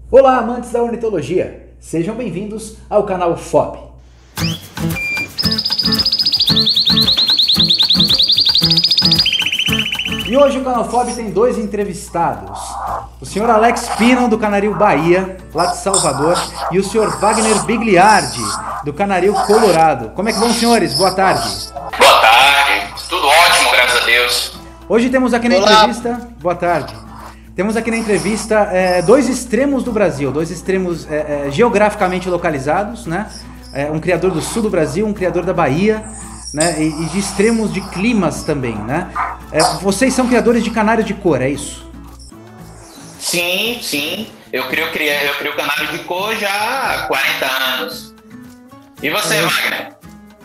Olá, amantes da ornitologia! Sejam bem-vindos ao canal FOB. E hoje o canal FOB tem dois entrevistados. O senhor Alex Pino, do Canaril Bahia, lá de Salvador, e o senhor Wagner Bigliardi, do Canaril Colorado. Como é que vão, senhores? Boa tarde. Boa tarde. Tudo ótimo, graças a Deus. Hoje temos aqui na entrevista... Boa tarde. Temos aqui na entrevista dois extremos do Brasil, dois extremos geograficamente localizados, né? Um criador do sul do Brasil, um criador da Bahia, né? E de extremos de climas também, né? Vocês são criadores de canário de cor, é isso? Sim. Eu crio canário de cor já há 40 anos. E você, Wagner?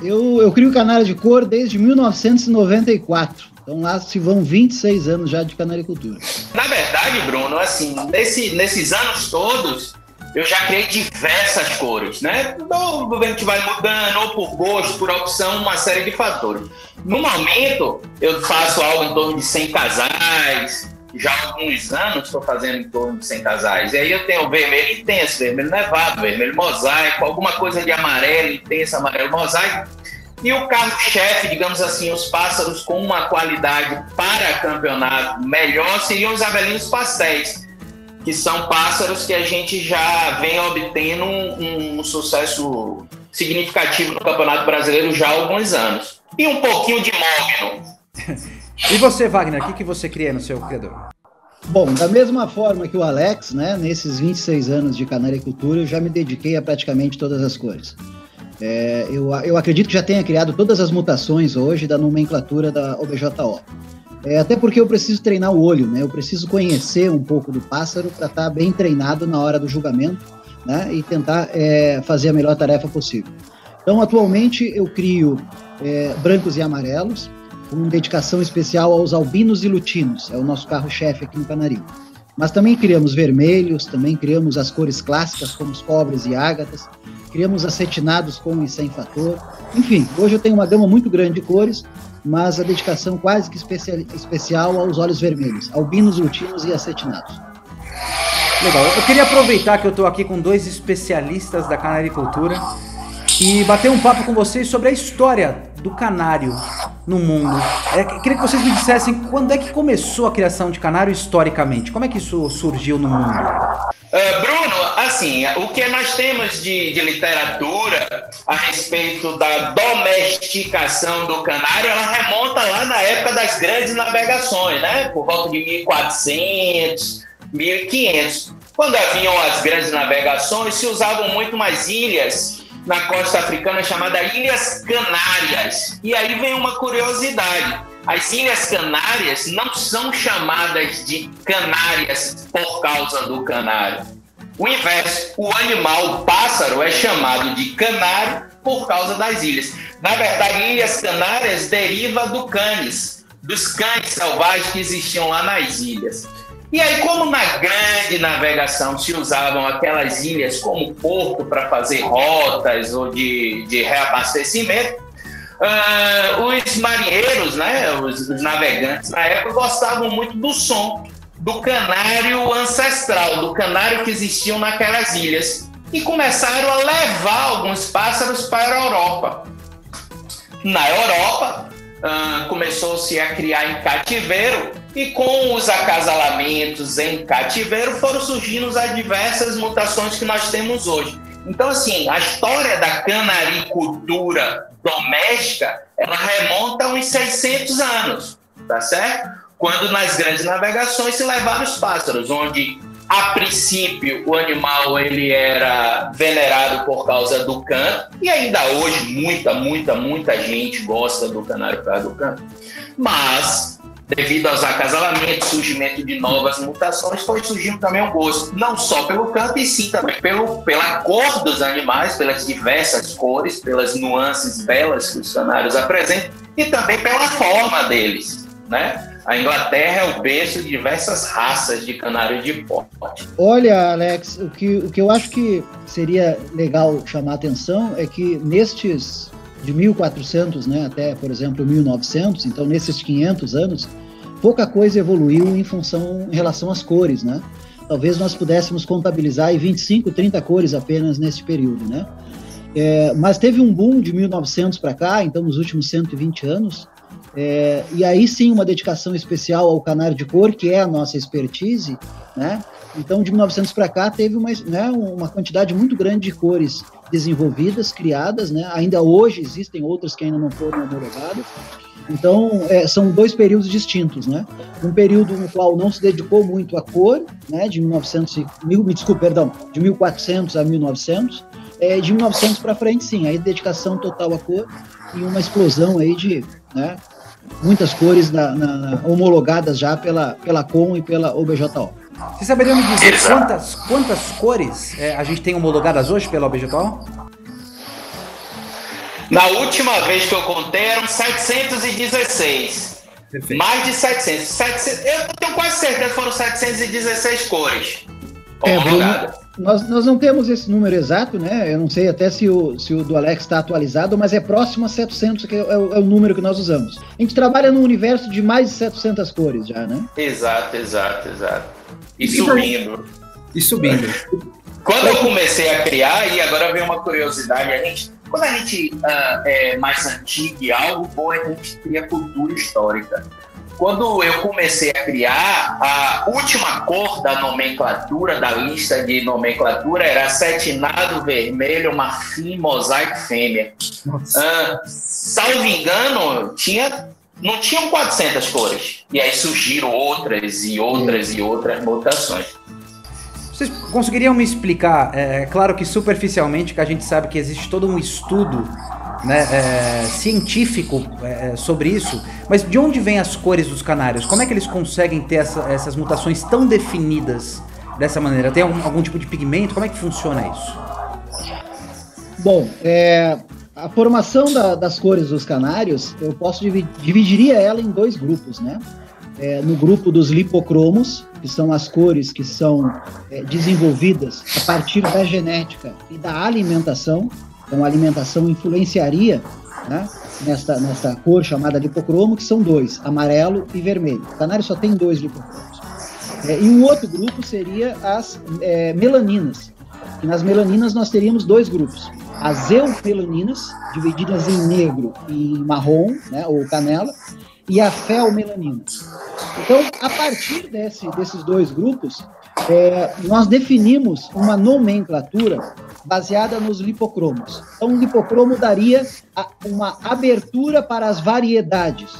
Eu crio canário de cor desde 1994. Então lá se vão 26 anos já de canaricultura. Na verdade, Bruno, assim, nesses anos todos, eu já criei diversas cores, né? Ou a gente vai mudando, ou por gosto, por opção, uma série de fatores. No momento, eu faço algo em torno de 100 casais. Já há alguns anos estou fazendo em torno de 100 casais. E aí eu tenho o vermelho intenso, vermelho nevado, vermelho mosaico, alguma coisa de amarelo intenso, amarelo mosaico. E o carro-chefe, digamos assim, os pássaros com uma qualidade para campeonato melhor seriam os abelinos pastéis, que são pássaros que a gente já vem obtendo um sucesso significativo no Campeonato Brasileiro já há alguns anos. E um pouquinho de mogno. E você, Wagner, o que você cria no seu criador? Bom, da mesma forma que o Alex, né, nesses 26 anos de canaricultura, eu já me dediquei a praticamente todas as cores. Eu acredito que já tenha criado todas as mutações hoje da nomenclatura da OBJO. Até porque eu preciso treinar o olho, né? Eu preciso conhecer um pouco do pássaro para estar bem treinado na hora do julgamento, né? E tentar fazer a melhor tarefa possível. Então, atualmente, eu crio brancos e amarelos, com dedicação especial aos albinos e lutinos. É o nosso carro-chefe aqui no Canaril. Mas também criamos vermelhos, também criamos as cores clássicas, como os cobres e ágatas, criamos acetinados com e sem fator. Enfim, hoje eu tenho uma gama muito grande de cores, mas a dedicação quase que especial aos olhos vermelhos, albinos, lutinos e acetinados. Legal, eu queria aproveitar que eu estou aqui com dois especialistas da canaricultura e bater um papo com vocês sobre a história do canário no mundo. Queria que vocês me dissessem quando é que começou a criação de canário historicamente, como é que isso surgiu no mundo? Bruno, assim, o que nós temos de literatura a respeito da domesticação do canário, ela remonta lá na época das grandes navegações, né? Por volta de 1400, 1500. Quando haviam as grandes navegações, se usavam muito mais ilhas na costa africana chamadas Ilhas Canárias. E aí vem uma curiosidade. As Ilhas Canárias não são chamadas de Canárias por causa do canário. O inverso, o animal, o pássaro, é chamado de canário por causa das ilhas. Na verdade, Ilhas Canárias deriva do canes, dos cães selvagens que existiam lá nas ilhas. E aí, como na grande navegação se usavam aquelas ilhas como porto para fazer rotas ou de reabastecimento, os marinheiros, né, os navegantes na época gostavam muito do som do canário ancestral, do canário que existiam naquelas ilhas, e começaram a levar alguns pássaros para a Europa. Na Europa, começou-se a criar em cativeiro, e com os acasalamentos em cativeiro foram surgindo as diversas mutações que nós temos hoje. Então, assim, a história da canaricultura doméstica, ela remonta a uns 600 anos, tá certo? Quando nas grandes navegações se levaram os pássaros, onde, a princípio, o animal ele era venerado por causa do canto, e ainda hoje muita gente gosta do canário por causa do canto, mas devido aos acasalamentos, surgimento de novas mutações, foi surgindo também um gosto, não só pelo canto, e sim também pela cor dos animais, pelas diversas cores, pelas nuances belas que os canários apresentam, e também pela forma deles, né? A Inglaterra é o berço de diversas raças de canário de porte. Olha, Alex, o que eu acho que seria legal chamar a atenção é que nestes de 1400, né, até, por exemplo, 1900, então nesses 500 anos, pouca coisa evoluiu em relação às cores, né? talvez nós pudéssemos contabilizar aí 25, 30 cores apenas nesse período, né? Mas teve um boom de 1900 para cá, então nos últimos 120 anos, e aí sim uma dedicação especial ao canário de cor, que é a nossa expertise, né? Então de 1900 para cá teve uma quantidade muito grande de cores desenvolvidas, criadas, né? Ainda hoje existem outras que ainda não foram homologadas. Então, são dois períodos distintos, né? Um período no qual não se dedicou muito à cor, né? De 1400 a 1900. De 1900 para frente, sim, aí dedicação total à cor e uma explosão aí de, né, muitas cores homologadas já pela COM e pela OBJO. Você saberia me dizer quantas cores a gente tem homologadas hoje pela OBJO? Na última vez que eu contei eram 716. Perfeito. Mais de 700. Eu tenho quase certeza que foram 716 cores homologadas. Nós não temos esse número exato, né? Eu não sei até se o do Alex está atualizado, mas é próximo a 700, que é o número que nós usamos. A gente trabalha num universo de mais de 700 cores já, né? Exato. E subindo. Quando eu comecei a criar, e agora vem uma curiosidade, quando a gente é mais antigo e algo bom, a gente cria cultura histórica. Quando eu comecei a criar, a última cor da nomenclatura, da lista de nomenclatura, era acetinado, vermelho, marfim, mosaico, fêmea. Salvo engano, não tinham 400 cores. E aí surgiram outras mutações. Vocês conseguiriam me explicar, claro que superficialmente, que a gente sabe que existe todo um estudo, né, científico sobre isso, mas de onde vêm as cores dos canários? Como é que eles conseguem ter essas mutações tão definidas dessa maneira? Tem algum tipo de pigmento? Como é que funciona isso? Bom, a formação das cores dos canários, eu dividiria ela em dois grupos, né? No grupo dos lipocromos, que são as cores que são desenvolvidas a partir da genética e da alimentação. Então, a alimentação influenciaria, né, nessa cor chamada lipocromo, que são dois, amarelo e vermelho. O canário só tem dois lipocromos. E um outro grupo seria as melaninas. E nas melaninas nós teríamos dois grupos. As eumelaninas, divididas em negro e marrom, né, ou canela, e a felmelanina. Então, a partir desses dois grupos, nós definimos uma nomenclatura baseada nos lipocromos. Então, o lipocromo daria uma abertura para as variedades.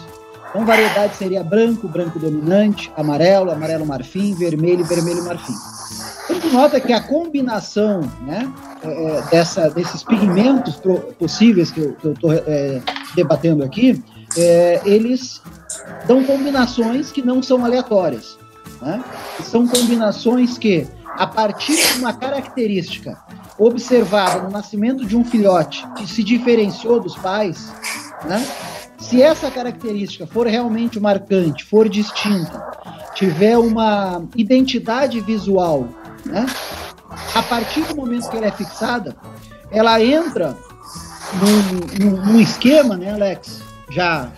Então, variedade seria branco, branco dominante, amarelo, amarelo marfim, vermelho, vermelho marfim. A gente nota que a combinação, né, desses pigmentos possíveis que eu estou debatendo aqui, eles dão combinações que não são aleatórias, né? São combinações que, a partir de uma característica observada no nascimento de um filhote que se diferenciou dos pais, né? Se essa característica for realmente marcante, for distinta, tiver uma identidade visual, né? A partir do momento que ela é fixada, ela entra num esquema, né, Alex? Já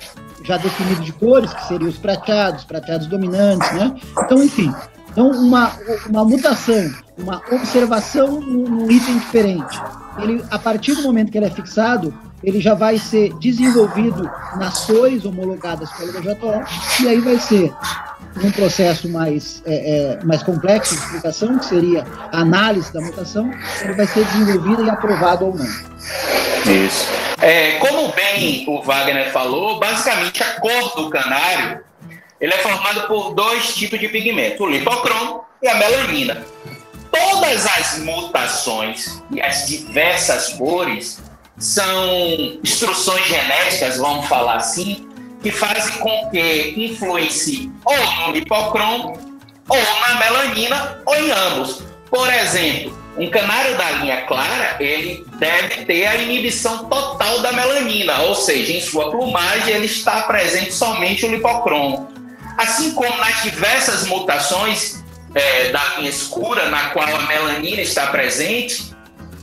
definido de cores, que seriam os prateados dominantes, né? Então, enfim, uma mutação, uma observação num item diferente. Ele, a partir do momento que ele é fixado, ele já vai ser desenvolvido nas cores homologadas pelo OBJO, e aí vai ser um processo mais complexo de explicação, que seria a análise da mutação, ele vai ser desenvolvido e aprovado ou não. Isso. Como bem o Wagner falou, basicamente a cor do canário ele é formado por dois tipos de pigmento, o lipocromo e a melanina. Todas as mutações e as diversas cores são instruções genéticas, vamos falar assim, que fazem com que influencie ou no lipocromo, ou na melanina, ou em ambos. Por exemplo, um canário da linha clara, ele deve ter a inibição total da melanina, ou seja, em sua plumagem ele está presente somente o lipocromo. Assim como nas diversas mutações da linha escura, na qual a melanina está presente,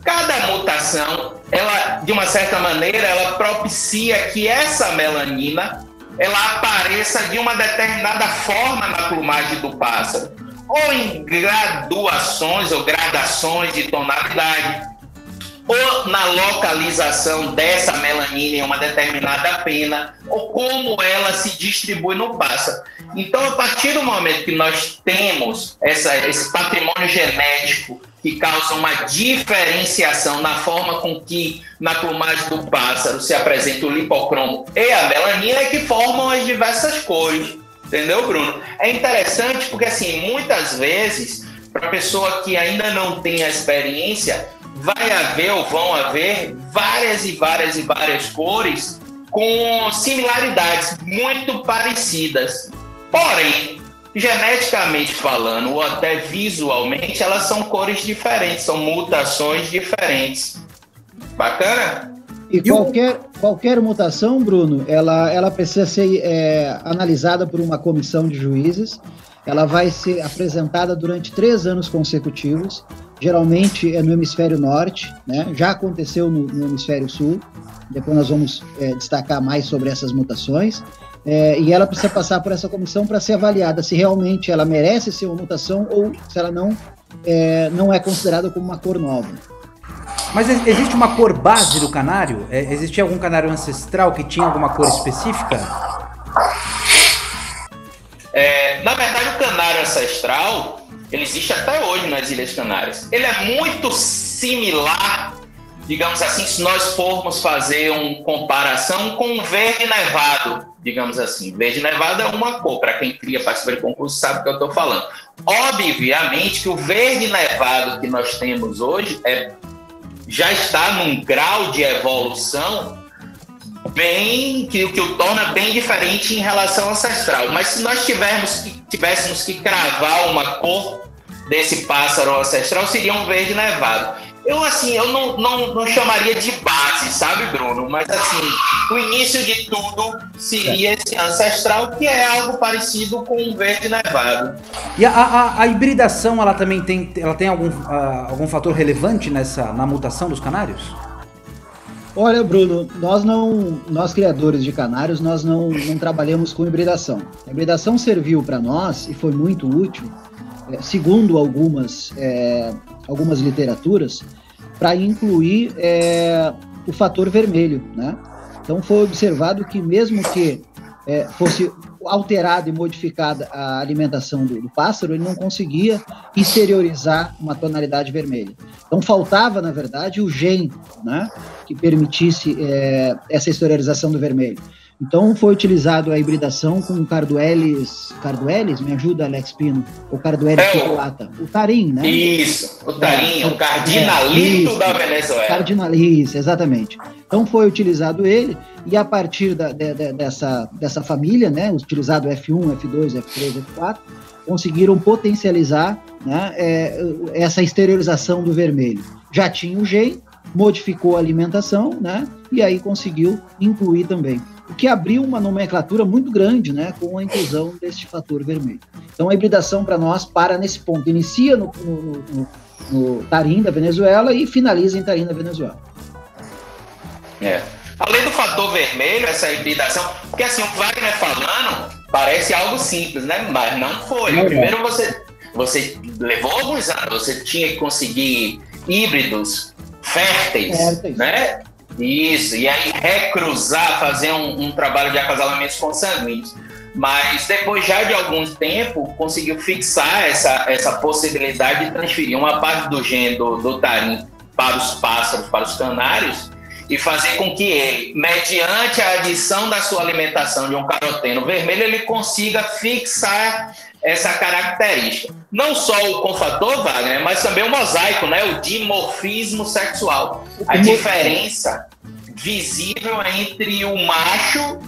cada mutação, ela, de uma certa maneira, ela propicia que essa melanina ela apareça de uma determinada forma na plumagem do pássaro. ou em graduações ou gradações de tonalidade, ou na localização dessa melanina em uma determinada pena, ou como ela se distribui no pássaro. Então, a partir do momento que nós temos esse patrimônio genético que causa uma diferenciação na forma com que na plumagem do pássaro se apresenta o lipocromo e a melanina, é que formam as diversas cores. Entendeu, Bruno? É interessante porque, assim, muitas vezes, para a pessoa que ainda não tem a experiência, vai haver ou vão haver várias e várias e várias cores com similaridades muito parecidas. Porém, geneticamente falando ou até visualmente, elas são cores diferentes, são mutações diferentes. Bacana? E qualquer mutação, Bruno, ela precisa ser analisada por uma comissão de juízes. Ela vai ser apresentada durante 3 anos consecutivos. Geralmente é no hemisfério norte, né? Já aconteceu no hemisfério sul. Depois nós vamos destacar mais sobre essas mutações. E ela precisa passar por essa comissão para ser avaliada se realmente ela merece ser uma mutação ou se ela não é considerada como uma cor nova. Mas existe uma cor base do canário? Existia algum canário ancestral que tinha alguma cor específica? Na verdade, o canário ancestral, ele existe até hoje nas Ilhas Canárias. Ele é muito similar, digamos assim, se nós formos fazer uma comparação com o verde nevado, digamos assim. Verde nevado é uma cor, para quem cria participa de concurso sabe o que eu estou falando. Obviamente que o verde nevado que nós temos hoje já está num grau de evolução que o torna bem diferente em relação ao ancestral. Mas se nós tivéssemos que cravar uma cor desse pássaro ancestral, seria um verde nevado. Eu não chamaria de base, sabe, Bruno? Mas, assim, o início de tudo seria esse ancestral, que é algo parecido com um verde nevado. E a hibridação, ela também tem algum fator relevante na mutação dos canários? Olha, Bruno, nós criadores de canários, nós não trabalhamos com hibridação. A hibridação serviu para nós e foi muito útil, segundo algumas literaturas, para incluir o fator vermelho, né? Então foi observado que mesmo que fosse alterada e modificada a alimentação do pássaro, ele não conseguia exteriorizar uma tonalidade vermelha. Então faltava, na verdade, o gene, né, que permitisse essa exteriorização do vermelho. Então foi utilizado a hibridação com Carduelis, me ajuda, Alex Pino, o Carduelis circulata, o tarim, né? Isso, o tarim, o cardinalito da Venezuela. Cardinalito, exatamente. Então foi utilizado ele, e a partir dessa família, né, utilizado F1, F2, F3, F4, conseguiram potencializar, né, essa exteriorização do vermelho. Já tinha o gene, modificou a alimentação, né, e aí conseguiu incluir também. O que abriu uma nomenclatura muito grande, né, com a inclusão deste fator vermelho. Então a hibridação para nós para nesse ponto, inicia no tarim da Venezuela e finaliza em tarim da Venezuela. Além do fator vermelho, essa hibridação, porque assim, o Wagner falando parece algo simples, né, mas não foi. Primeiro você levou alguns anos, você tinha que conseguir híbridos férteis, né? Isso, e aí recruzar, fazer um trabalho de acasalamentos consanguíneos. Mas depois já de algum tempo conseguiu fixar essa possibilidade de transferir uma parte do gene do tarim para os pássaros, para os canários, e fazer com que ele, mediante a adição da sua alimentação de um caroteno vermelho, ele consiga fixar essa característica. Não só o confator, Wagner, mas também o mosaico, né? O dimorfismo sexual. A diferença visível entre o macho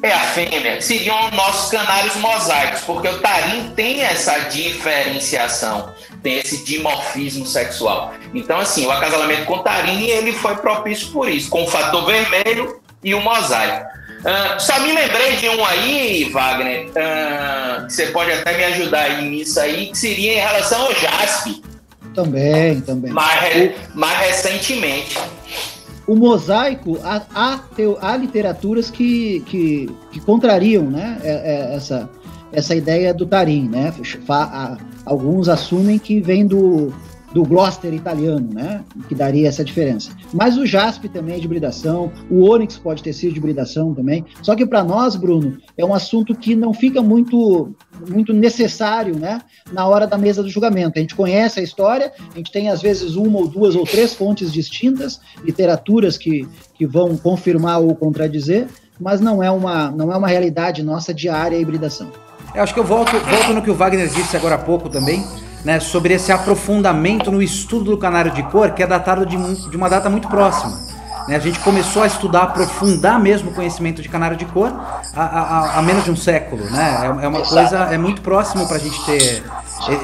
e a fêmea seriam nossos canários mosaicos, porque o tarim tem essa diferenciação, tem esse dimorfismo sexual. Então, assim, o acasalamento com tarim, ele foi propício por isso, com o fator vermelho e o mosaico. Só me lembrei de um aí, Wagner, que você pode até me ajudar nisso aí, que seria em relação ao jaspe. Também. Mais recentemente. O mosaico, há literaturas que contrariam, né, essa ideia do tarim, né? Alguns assumem que vem do Gloucester italiano, né? Que daria essa diferença. Mas o jaspe também é de hibridação, o ônix pode ter sido de hibridação também. Só que para nós, Bruno, é um assunto que não fica muito necessário, né? Na hora da mesa do julgamento. A gente conhece a história, a gente tem às vezes uma ou duas ou três fontes distintas, literaturas que vão confirmar ou contradizer, mas não é uma realidade nossa diária a hibridação. Eu acho que eu volto no que o Wagner disse agora há pouco também, né, sobre esse aprofundamento no estudo do canário de cor, que é datado de uma data muito próxima. Né? A gente começou a estudar, aprofundar mesmo o conhecimento de canário de cor há menos de um século. Né? É uma coisa, é muito próximo para a gente ter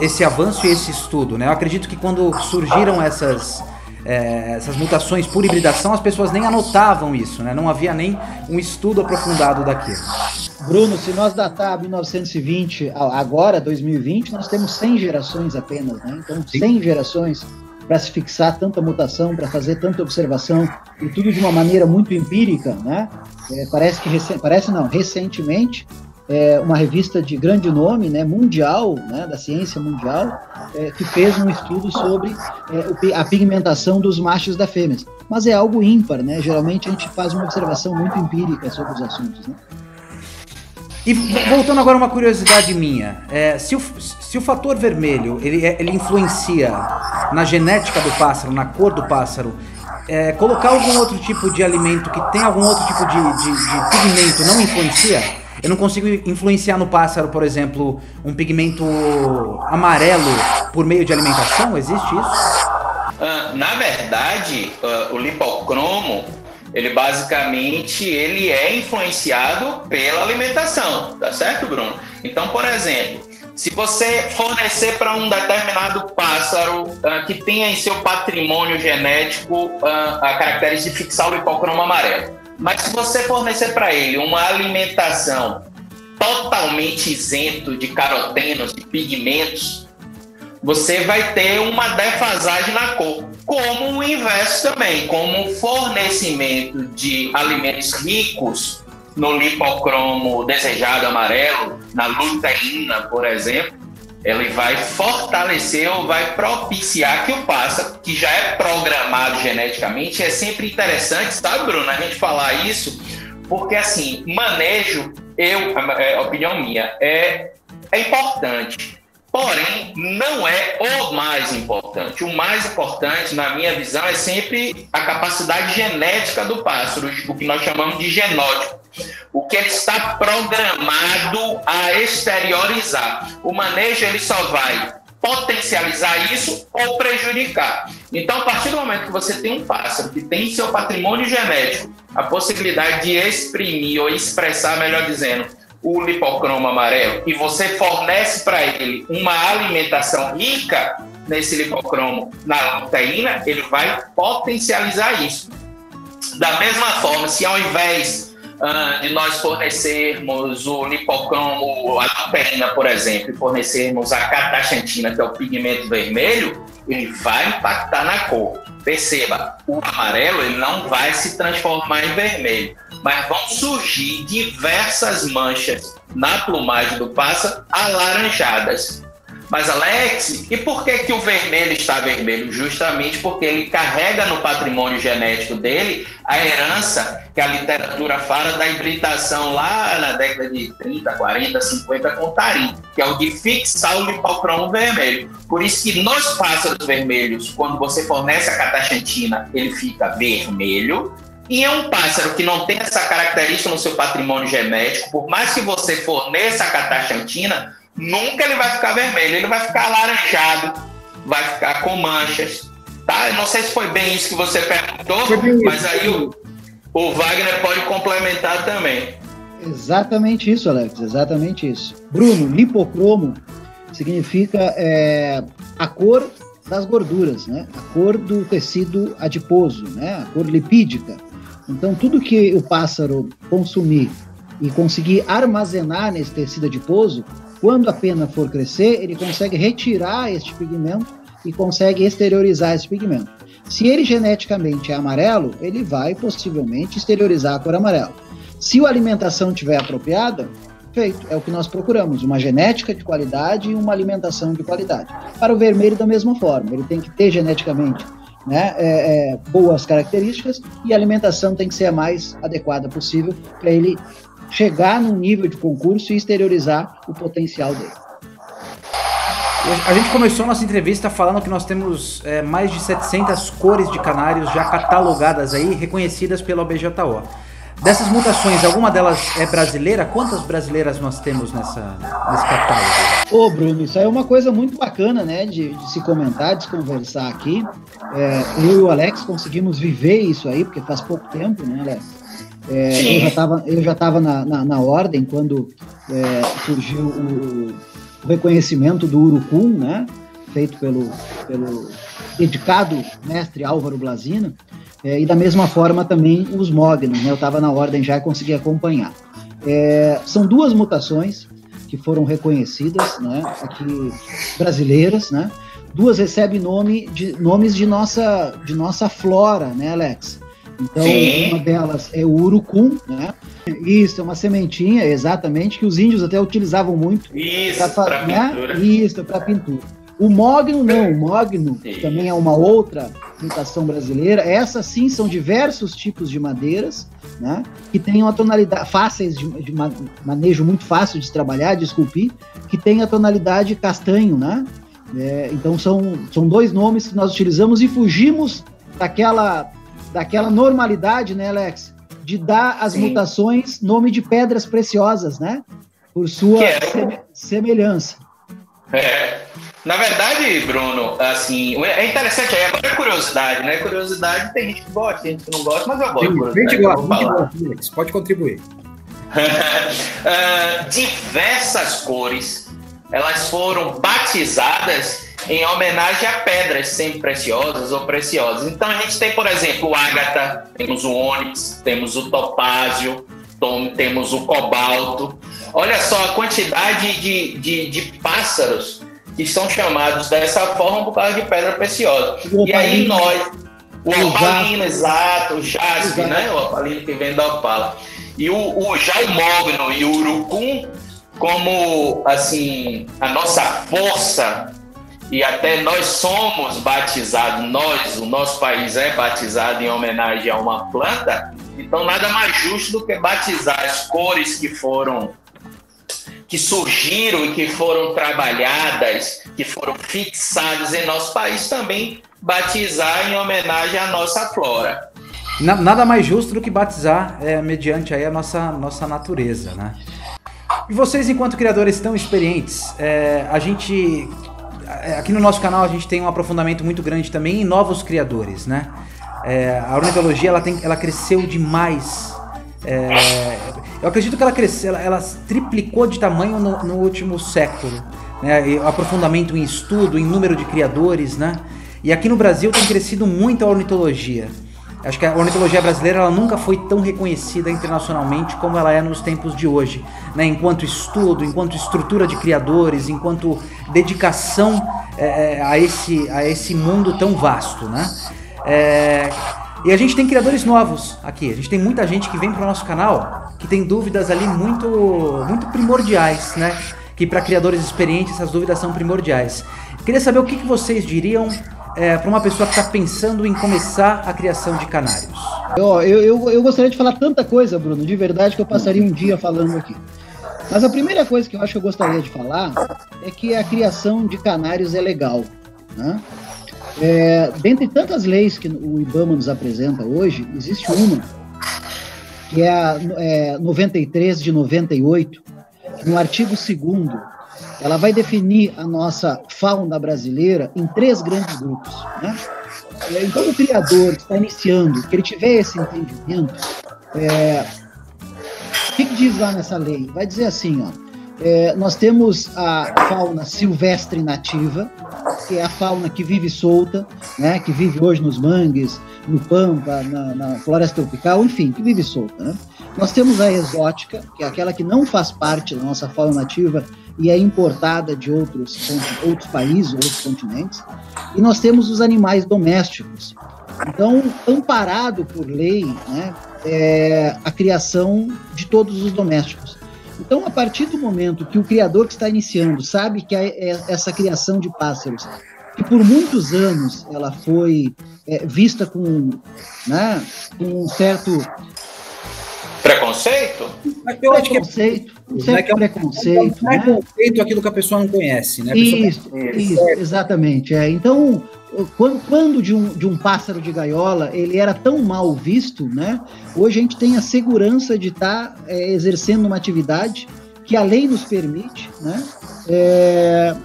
esse avanço e esse estudo. Né? Eu acredito que quando surgiram essas mutações por hibridação, as pessoas nem anotavam isso, né? Não havia nem um estudo aprofundado daquilo. Bruno, se nós datar 1920, agora 2020, nós temos 100 gerações apenas, né? Então 100 gerações para se fixar tanta mutação, para fazer tanta observação, e tudo de uma maneira muito empírica, né? Recentemente, uma revista de grande nome, né, mundial, né, da ciência mundial, que fez um estudo sobre a pigmentação dos machos da fêmea. Mas é algo ímpar, né? Geralmente a gente faz uma observação muito empírica sobre os assuntos, né? E voltando agora a uma curiosidade minha, se o fator vermelho ele influencia na genética do pássaro, na cor do pássaro, colocar algum outro tipo de alimento que tem algum outro tipo de pigmento não influencia? Eu não consigo influenciar no pássaro, por exemplo, um pigmento amarelo por meio de alimentação? Existe isso? Na verdade, o lipocromo, ele basicamente é influenciado pela alimentação, tá certo, Bruno? Então, por exemplo, se você fornecer para um determinado pássaro que tenha em seu patrimônio genético a característica de fixar o lipocromo amarelo, mas se você fornecer para ele uma alimentação totalmente isento de carotenos, de pigmentos, você vai ter uma defasagem na cor. Como o inverso também, como o fornecimento de alimentos ricos no lipocromo desejado amarelo, na luteína, por exemplo, ele vai fortalecer ou vai propiciar que o pássaro, que já é programado geneticamente, é sempre interessante, sabe, Bruno, a gente falar isso, porque assim, manejo, opinião minha, é importante. Porém, não é o mais importante. O mais importante, na minha visão, é sempre a capacidade genética do pássaro, o que nós chamamos de genótipo. O que ele está programado a exteriorizar. O manejo ele só vai potencializar isso ou prejudicar. Então, a partir do momento que você tem um pássaro que tem em seu patrimônio genético a possibilidade de exprimir ou expressar, melhor dizendo, o lipocromo amarelo, e você fornece para ele uma alimentação rica nesse lipocromo na luteína, ele vai potencializar isso. Da mesma forma, se ao invés de nós fornecermos o lipocromo, a luteína, por exemplo, e fornecermos a cataxantina, que é o pigmento vermelho, ele vai impactar na cor. Perceba, o amarelo ele não vai se transformar em vermelho, mas vão surgir diversas manchas na plumagem do pássaro alaranjadas. Mas, Alex, e por que o vermelho está vermelho? Justamente porque ele carrega no patrimônio genético dele a herança que a literatura fala da hibridação lá na década de 30, 40, 50 com tarim, que é o de fixar o lipocromo vermelho. Por isso que nos pássaros vermelhos, quando você fornece a cataxantina, ele fica vermelho. E é um pássaro que não tem essa característica no seu patrimônio genético, por mais que você forneça a cataxantina, nunca ele vai ficar vermelho, ele vai ficar alaranjado, vai ficar com manchas, tá? Eu não sei se foi bem isso que você perguntou, mas aí o Wagner pode complementar também. Exatamente isso, Alex, exatamente isso. Bruno, lipocromo significa a cor das gorduras, né? A cor do tecido adiposo, né? A cor lipídica. Então, tudo que o pássaro consumir e conseguir armazenar nesse tecido adiposo, quando a pena for crescer, ele consegue retirar este pigmento e consegue exteriorizar esse pigmento. Se ele geneticamente é amarelo, ele vai possivelmente exteriorizar a cor amarela. Se a alimentação estiver apropriada, Perfeito, é o que nós procuramos, uma genética de qualidade e uma alimentação de qualidade. Para o vermelho, da mesma forma, ele tem que ter geneticamente, né, boas características, e a alimentação tem que ser a mais adequada possível para ele chegar num nível de concurso e exteriorizar o potencial dele. A gente começou nossa entrevista falando que nós temos mais de 700 cores de canários já catalogadas aí, reconhecidas pela OBJO. Dessas mutações, alguma delas é brasileira? Quantas brasileiras nós temos nesse catálogo? Ô, Bruno, isso aí é uma coisa muito bacana, né, de se comentar, de se conversar aqui. Eu e o Alex conseguimos viver isso aí, porque faz pouco tempo, né, Alex? Eu já estava na ordem quando surgiu o reconhecimento do Urucum, né, feito pelo dedicado mestre Álvaro Blasino, e da mesma forma também os mognos, né, eu estava na ordem já e consegui acompanhar. São duas mutações que foram reconhecidas, né, aqui brasileiras, né, duas recebem nomes de nossa flora, né, Alex? Então, sim, uma delas é o urucum, né? Isso, é uma sementinha, exatamente, que os índios até utilizavam muito. Isso, para pintura. Isso, para pintura. O mogno não, o mogno também é uma outra mutação brasileira. Essas sim são diversos tipos de madeiras, né? Que têm uma tonalidade, fáceis de manejo, muito fácil de se trabalhar, de esculpir, que tem a tonalidade castanho, né? Então são dois nomes que nós utilizamos e fugimos daquela normalidade, né, Alex, de dar às mutações nome de pedras preciosas, né, por sua semelhança. Na verdade, Bruno, assim, é interessante, agora é curiosidade, né, curiosidade tem gente que gosta, tem gente que não gosta, mas eu gosto de curiosidade. Alex, pode contribuir. Diversas cores, elas foram batizadas em homenagem a pedras sempre preciosas ou preciosas. Então a gente tem, por exemplo, o ágata, temos o ônix, temos o topázio, temos o cobalto. Olha só a quantidade de pássaros que são chamados dessa forma por causa de pedra preciosa. E aí o opalino, exato, o jaspe, né? O opalino que vem da opala. E já o mogno e o urucum, como assim, a nossa força, e até nós somos batizados, o nosso país é batizado em homenagem a uma planta, então nada mais justo do que batizar as cores que surgiram e que foram trabalhadas, que foram fixadas em nosso país, também batizar em homenagem à nossa flora. Nada mais justo do que batizar mediante aí a nossa natureza, né? E vocês, enquanto criadores tão experientes, aqui no nosso canal a gente tem um aprofundamento muito grande também em novos criadores, né? A ornitologia ela cresceu demais. Eu acredito que ela triplicou de tamanho no último século, né? E o aprofundamento em estudo, em número de criadores, né? E aqui no Brasil tem crescido muito a ornitologia. Acho que a ornitologia brasileira ela nunca foi tão reconhecida internacionalmente como ela é nos tempos de hoje, né? Enquanto estudo, enquanto estrutura de criadores, enquanto dedicação a esse mundo tão vasto, né? E a gente tem criadores novos aqui. A gente tem muita gente que vem para o nosso canal que tem dúvidas ali muito, muito primordiais, né? Que para criadores experientes essas dúvidas são primordiais. Queria saber o que vocês diriam para uma pessoa que está pensando em começar a criação de canários. Eu gostaria de falar tanta coisa, Bruno, de verdade, que eu passaria um dia falando aqui. Mas a primeira coisa que eu acho que eu gostaria de falar é que a criação de canários é legal, né? Dentre tantas leis que o IBAMA nos apresenta hoje, existe uma, que é a 93 de 98, que no artigo 2º, ela vai definir a nossa fauna brasileira em 3 grandes grupos, né? Então o criador que está iniciando, que ele tiver esse entendimento, o que diz lá nessa lei? Vai dizer assim, nós temos a fauna silvestre nativa, que é a fauna que vive solta, né, que vive hoje nos mangues, no pampa, na floresta tropical, enfim, que vive solta, né? Nós temos a exótica, que é aquela que não faz parte da nossa fauna nativa e é importada de outros países, outros continentes. E nós temos os animais domésticos. Então, amparado por lei, né, a criação de todos os domésticos. Então, a partir do momento que o criador que está iniciando sabe que essa criação de pássaros, que por muitos anos ela foi vista com, né, com um certo... Preconceito? Eu acho que é preconceito, né? Preconceito, aquilo que a pessoa não conhece, né? Isso, exatamente. Então, quando de um pássaro de gaiola ele era tão mal visto, né? Hoje a gente tem a segurança de estar exercendo uma atividade que a lei nos permite, né?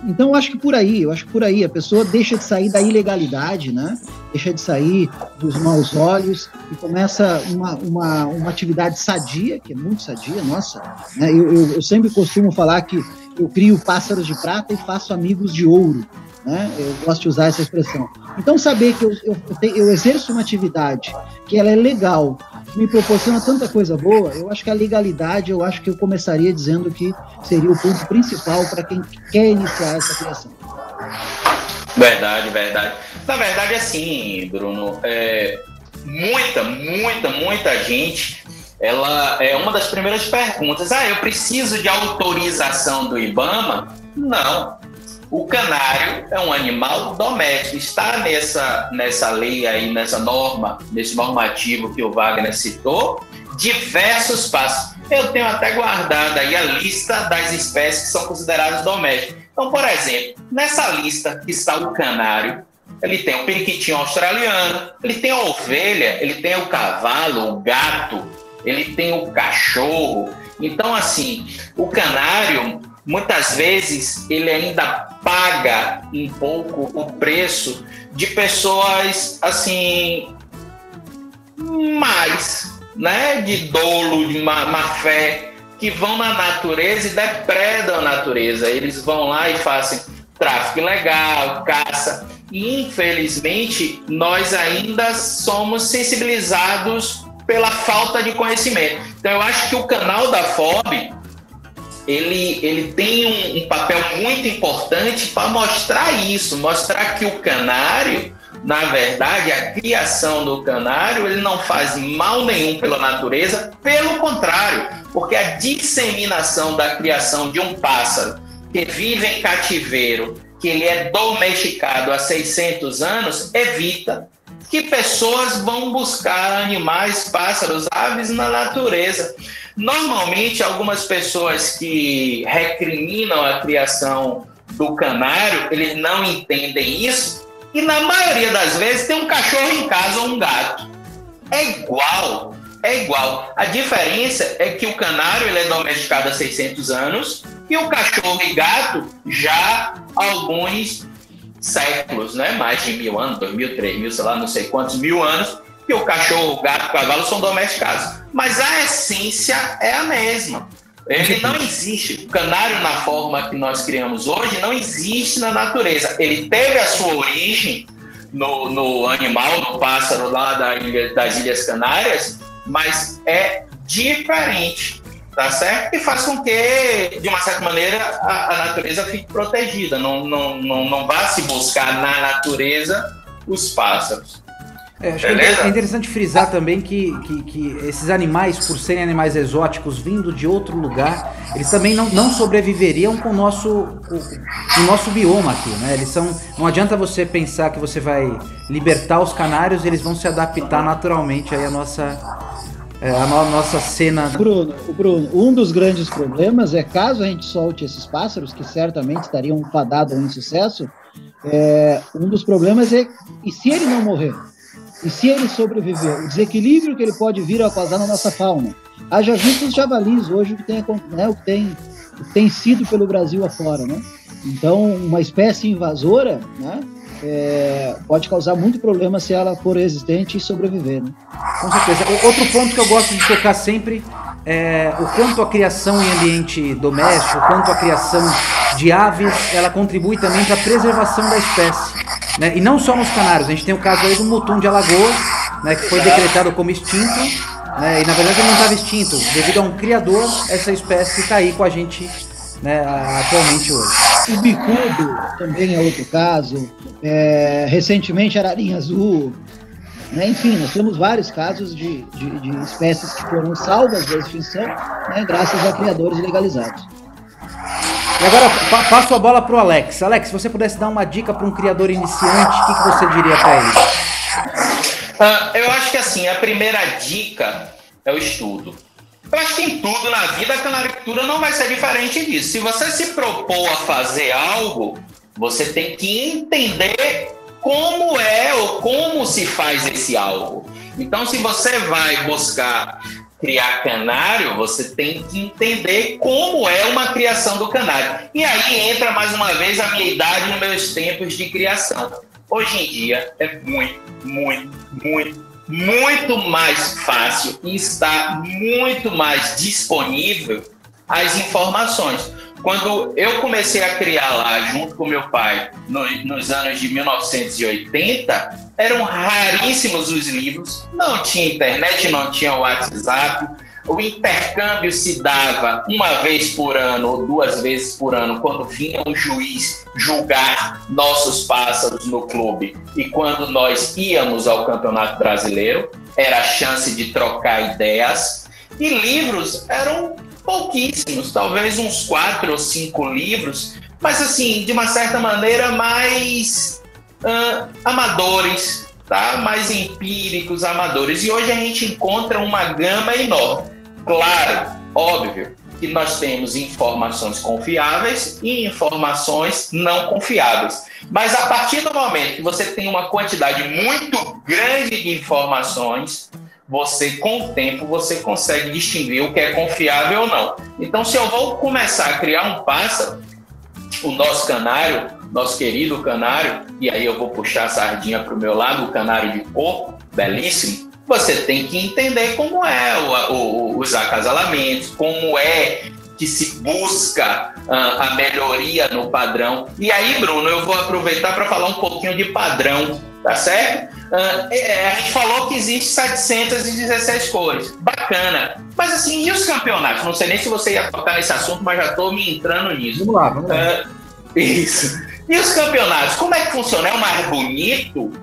Então eu acho que por aí a pessoa deixa de sair da ilegalidade, né? Deixa de sair dos maus olhos e começa uma atividade sadia, que é muito sadia, nossa, né? Eu sempre costumo falar que eu crio pássaros de prata e faço amigos de ouro, né? Eu gosto de usar essa expressão. Então saber que eu exerço uma atividade que ela é legal, me proporciona tanta coisa boa, eu acho que a legalidade, eu acho que eu começaria dizendo que seria o ponto principal para quem quer iniciar essa criação. Verdade. Na verdade, assim, Bruno, muita gente, ela é uma das primeiras perguntas, eu preciso de autorização do IBAMA? Não. O canário é um animal doméstico, está nessa lei aí, nessa norma, nesse normativo que o Wagner citou, diversos passos. Eu tenho até guardado aí a lista das espécies que são consideradas domésticas. Então, por exemplo, nessa lista que está o canário, ele tem o periquitinho australiano, ele tem a ovelha, ele tem o cavalo, o gato, ele tem o cachorro. Então, assim, o canário, muitas vezes, ele ainda paga um pouco o preço de pessoas, assim, mais, né, de dolo, de má fé, que vão na natureza e depredam a natureza. Eles vão lá e fazem tráfico ilegal, caça. E, infelizmente, nós ainda somos sensibilizados pela falta de conhecimento. Então, eu acho que o canal da FOB, ele tem um papel muito importante para mostrar isso, mostrar que o canário, na verdade, a criação do canário, ele não faz mal nenhum pela natureza, pelo contrário, porque a disseminação da criação de um pássaro que vive em cativeiro, que ele é domesticado há 600 anos, evita que pessoas vão buscar animais, pássaros, aves na natureza. Normalmente, algumas pessoas que recriminam a criação do canário, eles não entendem isso, e na maioria das vezes tem um cachorro em casa ou um gato. É igual. A diferença é que o canário ele é domesticado há 600 anos e o cachorro e gato já há alguns séculos, né? Mais de 1000 anos, 2000, 3000, sei lá, não sei quantos mil anos, que o cachorro, o gato, o cavalo são domesticados. Mas a essência é a mesma. Ele não existe. O canário, na forma que nós criamos hoje, não existe na natureza. Ele teve a sua origem no animal, no pássaro lá das Ilhas Canárias, mas é diferente, tá certo? E faz com que, de uma certa maneira, a natureza fique protegida. Não vá se buscar na natureza os pássaros. Acho que é interessante frisar também que esses animais, por serem animais exóticos vindo de outro lugar, eles também não sobreviveriam com o nosso bioma aqui, né? Não adianta você pensar que você vai libertar os canários, eles vão se adaptar naturalmente aí à nossa cena. Bruno, um dos grandes problemas é, caso a gente solte esses pássaros, que certamente estariam fadados a um insucesso, um dos problemas é, e se ele não morrer? E se ele sobreviver? O desequilíbrio que ele pode vir a causar na nossa fauna. Haja visto os javalis hoje, o que tem sido pelo Brasil afora, né? Então, uma espécie invasora, né, pode causar muito problema se ela for resistente e sobreviver, né? Com certeza. Outro ponto que eu gosto de tocar sempre é o quanto a criação em ambiente doméstico, o quanto a criação de aves, ela contribui também para a preservação da espécie, né? E não só nos canários, a gente tem o caso aí do mutum de Alagoas, né, que foi decretado como extinto, né, e na verdade ele não estava extinto, devido a um criador, essa espécie está aí com a gente, né, atualmente hoje. O bicudo também é outro caso, recentemente ararinha azul, né? Enfim, nós temos vários casos de espécies que foram salvas da extinção, né, graças a criadores legalizados. E agora passo a bola para o Alex. Alex, se você pudesse dar uma dica para um criador iniciante, o que você diria para ele? Eu acho que assim, a primeira dica é o estudo. Eu acho que em tudo na vida a canaricultura não vai ser diferente disso. Se você se propor a fazer algo, você tem que entender como é ou como se faz esse algo. Então, se você vai buscar criar canário, você tem que entender como é uma criação do canário. E aí entra mais uma vez a minha idade e meus tempos de criação. Hoje em dia é muito mais fácil e está muito mais disponível as informações. Quando eu comecei a criar lá, junto com meu pai, nos anos de 1980, eram raríssimos os livros, não tinha internet, não tinha WhatsApp, o intercâmbio se dava uma vez por ano ou 2 vezes por ano, quando vinha um juiz julgar nossos pássaros no clube. E quando nós íamos ao Campeonato Brasileiro, era a chance de trocar ideias. E livros eram pouquíssimos, talvez uns 4 ou 5 livros, mas assim, de uma certa maneira mais amadores, tá? Mais empíricos, amadores. E hoje a gente encontra uma gama enorme. Claro, óbvio, que nós temos informações confiáveis e informações não confiáveis. Mas a partir do momento que você tem uma quantidade muito grande de informações, você, com o tempo, você consegue distinguir o que é confiável ou não. Então, se eu vou começar a criar um pássaro, o nosso canário, nosso querido canário, e aí eu vou puxar a sardinha para o meu lado, o canário de coco, belíssimo, você tem que entender como é os acasalamentos, como é que se busca a melhoria no padrão. E aí, Bruno, eu vou aproveitar para falar um pouquinho de padrão, tá certo? A gente falou que existe 716 cores, bacana. Mas assim, e os campeonatos? Não sei nem se você ia tocar nesse assunto, mas já estou me entrando nisso. Vamos lá. Isso. E os campeonatos, como é que funciona? É o mais bonito?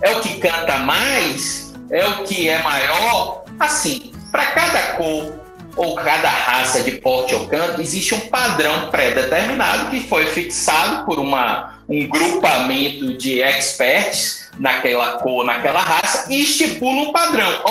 É o que canta mais? É o que é maior? Assim, para cada cor ou cada raça de porte ou canto, existe um padrão pré-determinado que foi fixado por um grupamento de experts naquela cor, naquela raça, e estipula um padrão.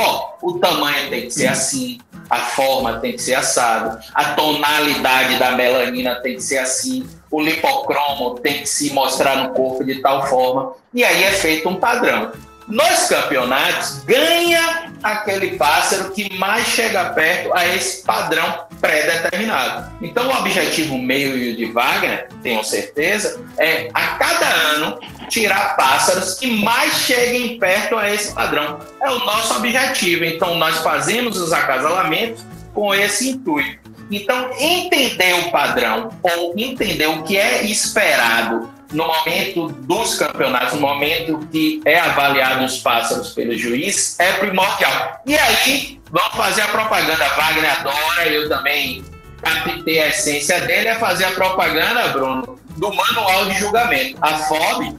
O tamanho tem que ser assim, a forma tem que ser assado, a tonalidade da melanina tem que ser assim, o lipocromo tem que se mostrar no corpo de tal forma, e aí é feito um padrão. Nos campeonatos, ganha aquele pássaro que mais chega perto a esse padrão pré-determinado. Então, o objetivo meu e o de Wagner, tenho certeza, é a cada ano tirar pássaros que mais cheguem perto a esse padrão. É o nosso objetivo. Então, nós fazemos os acasalamentos com esse intuito. Então, entender o padrão ou entender o que é esperado no momento dos campeonatos, no momento que é avaliado os pássaros pelo juiz, é primordial. E aí, vamos fazer a propaganda. Wagner adora, eu também captei a essência dele, é fazer a propaganda, Bruno, do manual de julgamento. A FOB,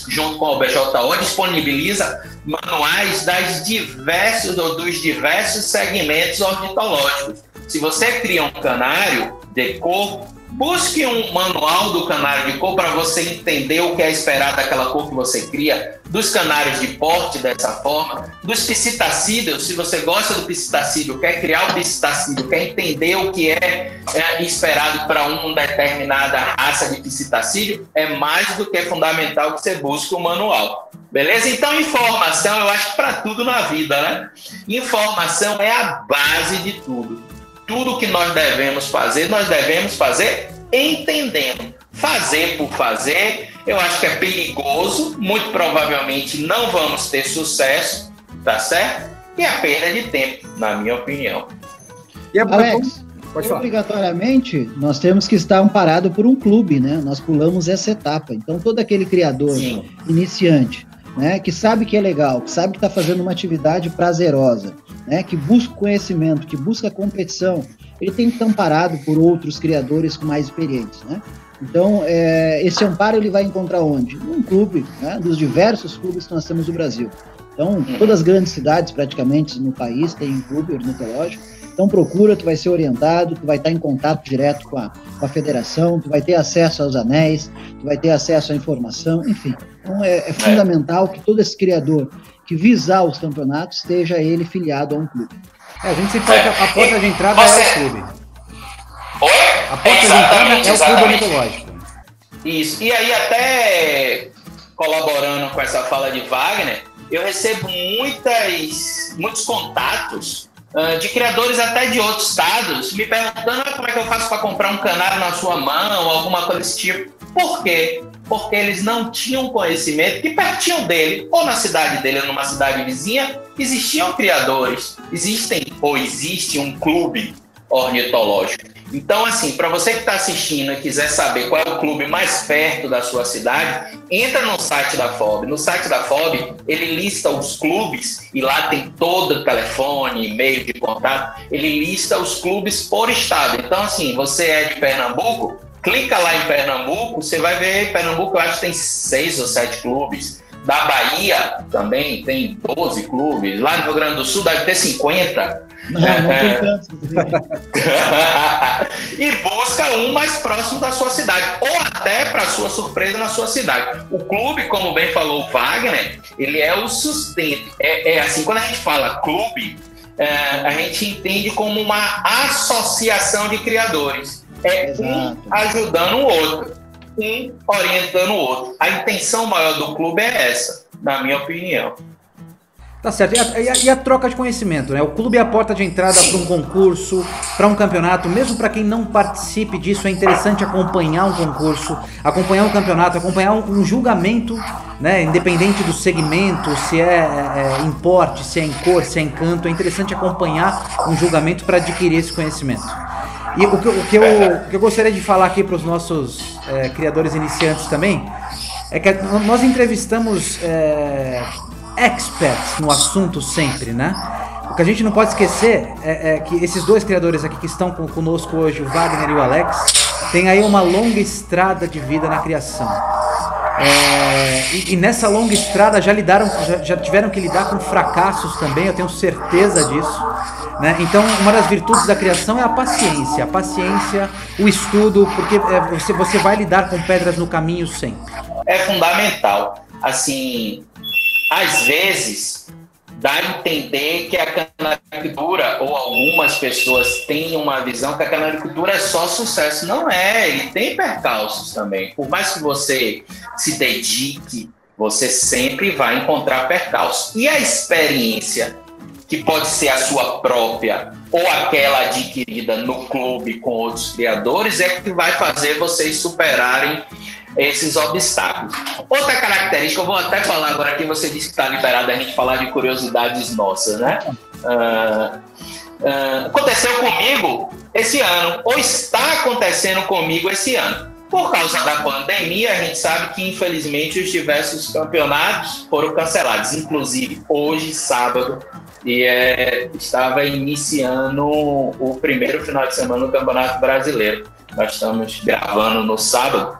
junto com a OBJO, disponibiliza manuais dos diversos segmentos ornitológicos. Se você cria um canário de cor, busque um manual do canário de cor para você entender o que é esperado daquela cor que você cria, dos canários de porte dessa forma, dos piscitacídeos, se você gosta do piscitacídeo, quer criar o piscitacídeo, quer entender o que é esperado para uma determinada raça de piscitacídeo, é mais do que fundamental que você busque o manual. Beleza? Então, informação, eu acho que para tudo na vida, né? Informação é a base de tudo. Tudo que nós devemos fazer entendendo. Fazer por fazer, eu acho que é perigoso, muito provavelmente não vamos ter sucesso, tá certo? E é perda de tempo, na minha opinião. Alex, obrigatoriamente, nós temos que estar amparado por um clube, né? Nós pulamos essa etapa. Então, todo aquele criador iniciante, né, que sabe que é legal, que sabe que está fazendo uma atividade prazerosa, né, que busca conhecimento, que busca competição, ele tem que estar amparado por outros criadores mais experientes, né? Então, esse amparo ele vai encontrar onde? Num clube, né, dos diversos clubes que nós temos no Brasil. Então, todas as grandes cidades, praticamente, no país, têm um clube ornitológico. Então, procura, tu vai ser orientado, tu vai estar em contato direto com a federação, tu vai ter acesso aos anéis, tu vai ter acesso à informação, enfim. Então, é fundamental que todo esse criador que visar os campeonatos esteja ele filiado a um clube. A gente sempre fala que a porta de entrada é o clube. Oi? A porta de entrada é o clube ornitológico. Isso. E aí, até colaborando com essa fala de Wagner, eu recebo muitos contatos de criadores até de outros estados me perguntando como é que eu faço para comprar um canário na sua mão, alguma coisa desse tipo. Por quê? Porque eles não tinham conhecimento que pertinho dele, ou na cidade dele, ou numa cidade vizinha, existiam criadores. Existe um clube ornitológico. Então, assim, para você que está assistindo e quiser saber qual é o clube mais perto da sua cidade, entra no site da FOB. No site da FOB, ele lista os clubes, e lá tem todo o telefone, e-mail de contato, ele lista os clubes por estado. Então, assim, você é de Pernambuco, clica lá em Pernambuco, você vai ver, Pernambuco eu acho que tem 6 ou 7 clubes. Da Bahia também tem 12 clubes. Lá no Rio Grande do Sul deve ter 50. Não tem tanto. E busca um mais próximo da sua cidade. Ou até, para sua surpresa, na sua cidade. O clube, como bem falou o Wagner, ele é o sustento. É assim, quando a gente fala clube, a gente entende como uma associação de criadores. Um ajudando o outro. Um orientando o outro. A intenção maior do clube é essa, na minha opinião. Tá certo. E a troca de conhecimento, né? O clube é a porta de entrada para um concurso, para um campeonato. Mesmo para quem não participe disso, é interessante acompanhar um concurso, acompanhar um campeonato, acompanhar um julgamento, né? Independente do segmento, se é em porte, se é em cor, se é em canto. É interessante acompanhar um julgamento para adquirir esse conhecimento. E o que eu gostaria de falar aqui para os nossos criadores iniciantes também é que nós entrevistamos experts no assunto sempre, né? O que a gente não pode esquecer é que esses dois criadores aqui que estão conosco hoje, o Wagner e o Alex, têm aí uma longa estrada de vida na criação. E nessa longa estrada já tiveram que lidar com fracassos também, eu tenho certeza disso, né? Então, uma das virtudes da criação é a paciência, o estudo, porque você vai lidar com pedras no caminho sempre. É fundamental. Assim, às vezes dá a entender que a canaricultura, ou algumas pessoas têm uma visão que a canaricultura é só sucesso. Não é, ele tem percalços também. Por mais que você se dedique, você sempre vai encontrar percalços. E a experiência, que pode ser a sua própria ou aquela adquirida no clube com outros criadores, é que vai fazer vocês superarem esses obstáculos. Outra característica, eu vou até falar agora aqui, você disse que está liberado a gente falar de curiosidades nossas, né? Aconteceu comigo esse ano, ou está acontecendo comigo esse ano. Por causa da pandemia, a gente sabe que, infelizmente, os diversos campeonatos foram cancelados. Inclusive, hoje, sábado, estava iniciando o primeiro final de semana do Campeonato Brasileiro. Nós estamos gravando no sábado.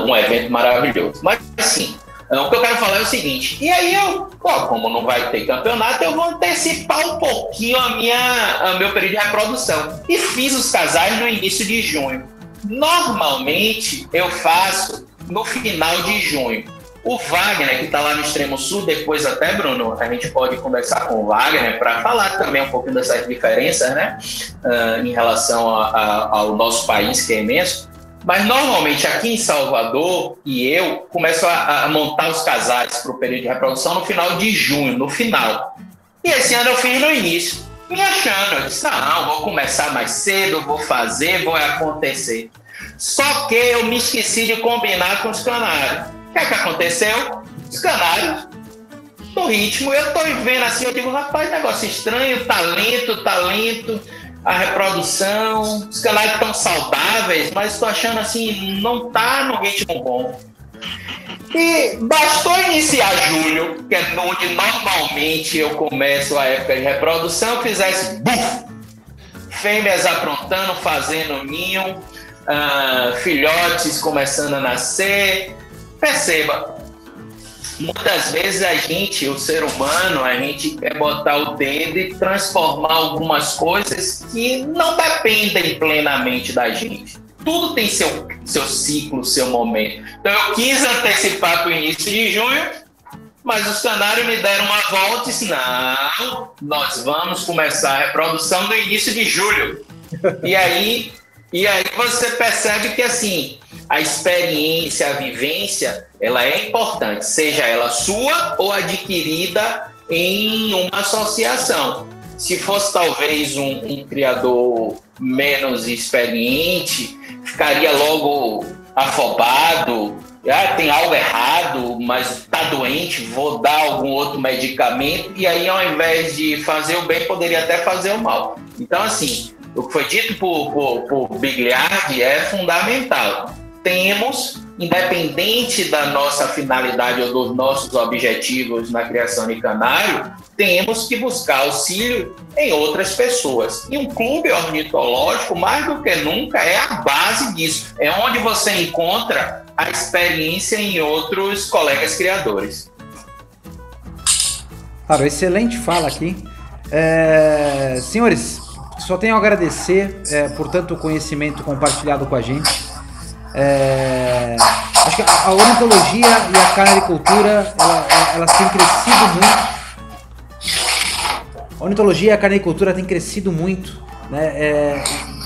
Um evento maravilhoso. Mas, assim, o que eu quero falar é o seguinte. E aí, como não vai ter campeonato, eu vou antecipar um pouquinho o meu período de reprodução. E fiz os casais no início de junho. Normalmente, eu faço no final de junho. O Wagner, que está lá no extremo sul, depois até, Bruno, a gente pode conversar com o Wagner para falar também um pouquinho dessas diferenças, né? Em relação ao nosso país, que é imenso. Mas, normalmente, aqui em Salvador, eu começo a montar os casais para o período de reprodução no final de junho, no final. E esse ano eu fiz no início, me achando. Eu disse, não, vou começar mais cedo, vou fazer, vai acontecer. Só que eu me esqueci de combinar com os canários. O que é que aconteceu? Os canários, no ritmo, eu estou vendo assim, eu digo, rapaz, negócio estranho, talento, a reprodução, os canários estão saudáveis, mas estou achando assim, não está no ritmo bom. E bastou iniciar julho, que é onde normalmente eu começo a época de reprodução, eu fizesse buf, fêmeas aprontando, fazendo ninho, filhotes começando a nascer. Perceba, muitas vezes a gente, o ser humano, a gente quer botar o dedo e transformar algumas coisas que não dependem plenamente da gente. Tudo tem seu ciclo, seu momento. Então eu quis antecipar para o início de junho, mas os canários me deram uma volta e disse, não, nós vamos começar a reprodução no início de julho. E aí você percebe que assim, a experiência, a vivência, ela é importante, seja ela sua ou adquirida em uma associação. Se fosse talvez um criador menos experiente, ficaria logo afobado, tem algo errado, mas está doente, vou dar algum outro medicamento, e aí ao invés de fazer o bem, poderia até fazer o mal. Então assim, o que foi dito por Bigliardi é fundamental. Temos, independente da nossa finalidade ou dos nossos objetivos na criação de canário, temos que buscar auxílio em outras pessoas. E um clube ornitológico, mais do que nunca, é a base disso. É onde você encontra a experiência em outros colegas criadores. Claro, excelente fala aqui. Senhores, só tenho a agradecer por tanto conhecimento compartilhado com a gente. Acho que a ornitologia e a canaricultura elas têm crescido muito. A ornitologia e a canaricultura têm crescido muito, né?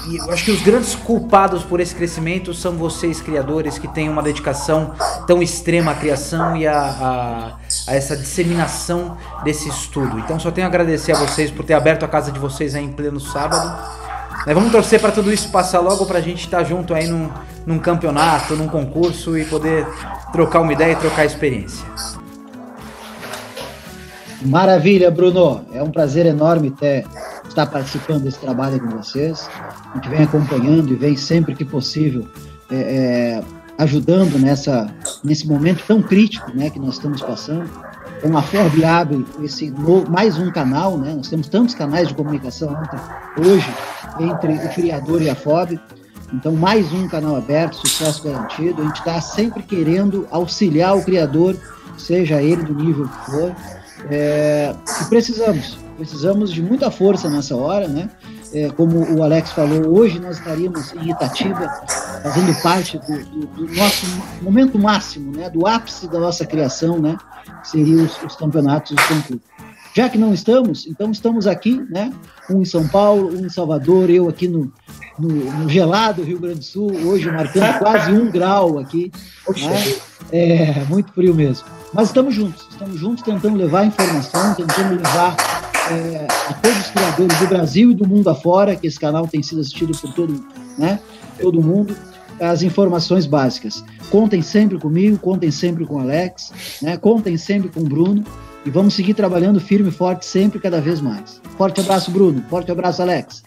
E eu acho que os grandes culpados por esse crescimento são vocês, criadores, que têm uma dedicação tão extrema à criação e a essa disseminação desse estudo. Então só tenho a agradecer a vocês por ter aberto a casa de vocês aí em pleno sábado. Vamos torcer para tudo isso passar logo, para a gente estar junto aí num campeonato, num concurso e poder trocar uma ideia e trocar experiência. Maravilha, Bruno. É um prazer enorme estar participando desse trabalho com vocês. A gente vem acompanhando e vem sempre que possível ajudando nesse momento tão crítico, né, que nós estamos passando. Então, a FORB abre mais um canal, né? Nós temos tantos canais de comunicação hoje entre o criador e a FOB. Então, mais um canal aberto, sucesso garantido. A gente está sempre querendo auxiliar o criador, seja ele do nível que for. E precisamos de muita força nessa hora, né? Como o Alex falou, hoje nós estaríamos em Itatiba, fazendo parte do nosso momento máximo, né? Do ápice da nossa criação, né? Que seriam os campeonatos, os concursos. Já que não estamos, então estamos aqui, né? Um em São Paulo, um em Salvador, eu aqui no gelado Rio Grande do Sul, hoje marcando quase 1 grau aqui. Né? Muito frio mesmo. Mas estamos juntos tentando levar informação, tentando levar a todos os criadores do Brasil e do mundo afora, que esse canal tem sido assistido por todo mundo, as informações básicas. Contem sempre comigo, contem sempre com o Alex, né? Contem sempre com o Bruno, e vamos seguir trabalhando firme e forte sempre, cada vez mais. Forte abraço, Bruno. Forte abraço, Alex.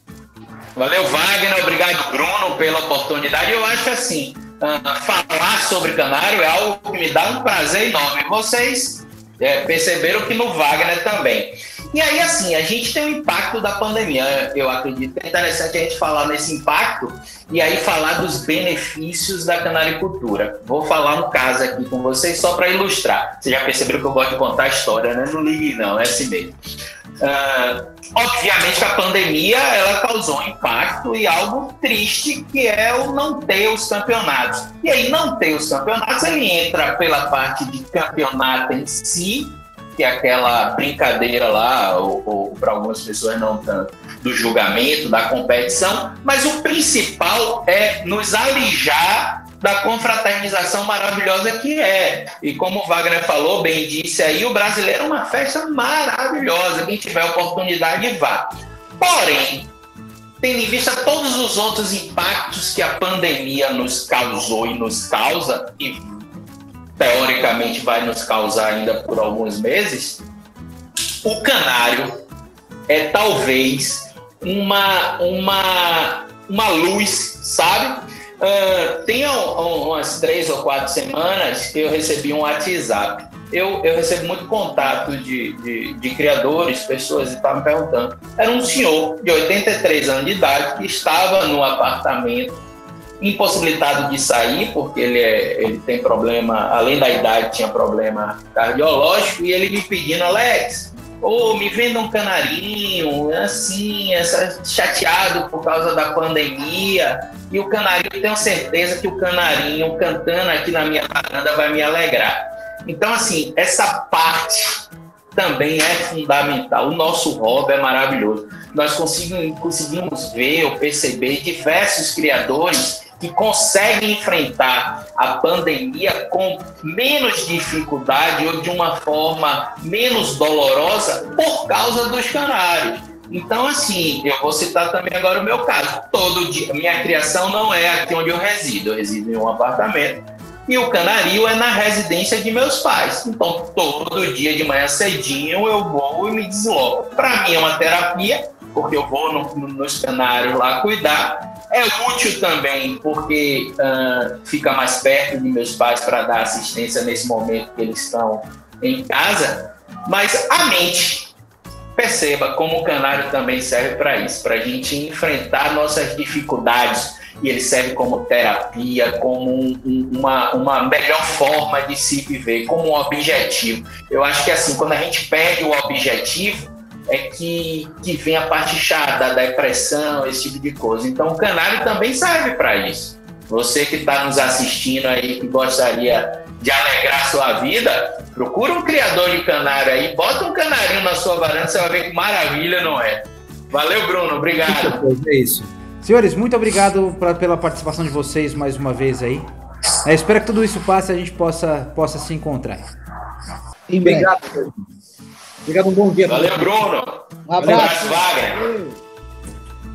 Valeu, Wagner. Obrigado, Bruno, pela oportunidade. Eu acho assim, falar sobre canário é algo que me dá um prazer enorme. Vocês perceberam que no Wagner também. E aí, assim, a gente tem o impacto da pandemia. Eu acredito que é interessante a gente falar nesse impacto e aí falar dos benefícios da canaricultura. Vou falar um caso aqui com vocês só para ilustrar. Vocês já perceberam que eu gosto de contar a história, né? Não ligue não, é assim mesmo. Obviamente que a pandemia ela causou um impacto e algo triste, que é o não ter os campeonatos. E aí não ter os campeonatos, ele entra pela parte de campeonato em si, que é aquela brincadeira lá, ou para algumas pessoas não tanto, do julgamento, da competição, mas o principal é nos alijar da confraternização maravilhosa que é. E como o Wagner falou, bem disse aí, o brasileiro é uma festa maravilhosa. Quem tiver oportunidade, vá. Porém, tendo em vista todos os outros impactos que a pandemia nos causou e nos causa, e teoricamente vai nos causar ainda por alguns meses, o canário é talvez uma luz, sabe? Tem umas 3 ou 4 semanas que eu recebi um WhatsApp. Eu recebo muito contato de criadores, pessoas, e estavam me perguntando. Era um senhor de 83 anos de idade que estava no apartamento impossibilitado de sair, porque ele tem problema, além da idade, tinha problema cardiológico, e ele me pedindo, Alex, me venda um canarinho, assim, chateado por causa da pandemia, e o canarinho, tenho certeza que o canarinho cantando aqui na minha varanda vai me alegrar. Então, assim, essa parte também é fundamental. O nosso hobby é maravilhoso. Nós conseguimos ver ou perceber diversos criadores que conseguem enfrentar a pandemia com menos dificuldade ou de uma forma menos dolorosa por causa dos canários. Então, assim, eu vou citar também agora o meu caso. Todo dia, minha criação não é aqui onde eu resido em um apartamento. E o canarinho é na residência de meus pais. Então, todo dia de manhã cedinho eu vou e me desloco. Para mim é uma terapia, porque eu vou nos canários lá cuidar. É útil também, porque fica mais perto de meus pais para dar assistência nesse momento que eles estão em casa. Mas a mente, perceba como o canário também serve para isso, para a gente enfrentar nossas dificuldades. E ele serve como terapia, como uma melhor forma de se viver, como um objetivo. Eu acho que assim, quando a gente perde o objetivo, é que vem a parte chata da depressão, esse tipo de coisa. Então o canário também serve para isso. Você que está nos assistindo aí, que gostaria de alegrar sua vida, procura um criador de canário aí, bota um canarinho na sua varanda, você vai ver que maravilha, não é? Valeu, Bruno, obrigado. É isso. Senhores, muito obrigado pela participação de vocês mais uma vez aí. Espero que tudo isso passe e a gente possa se encontrar. Obrigado. Obrigado, um bom dia. Valeu, Bruno. Um abraço, Wagner.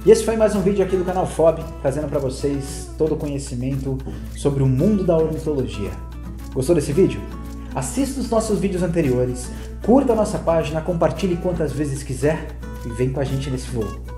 E esse foi mais um vídeo aqui do canal FOB, trazendo para vocês todo o conhecimento sobre o mundo da ornitologia. Gostou desse vídeo? Assista os nossos vídeos anteriores, curta a nossa página, compartilhe quantas vezes quiser e vem com a gente nesse voo.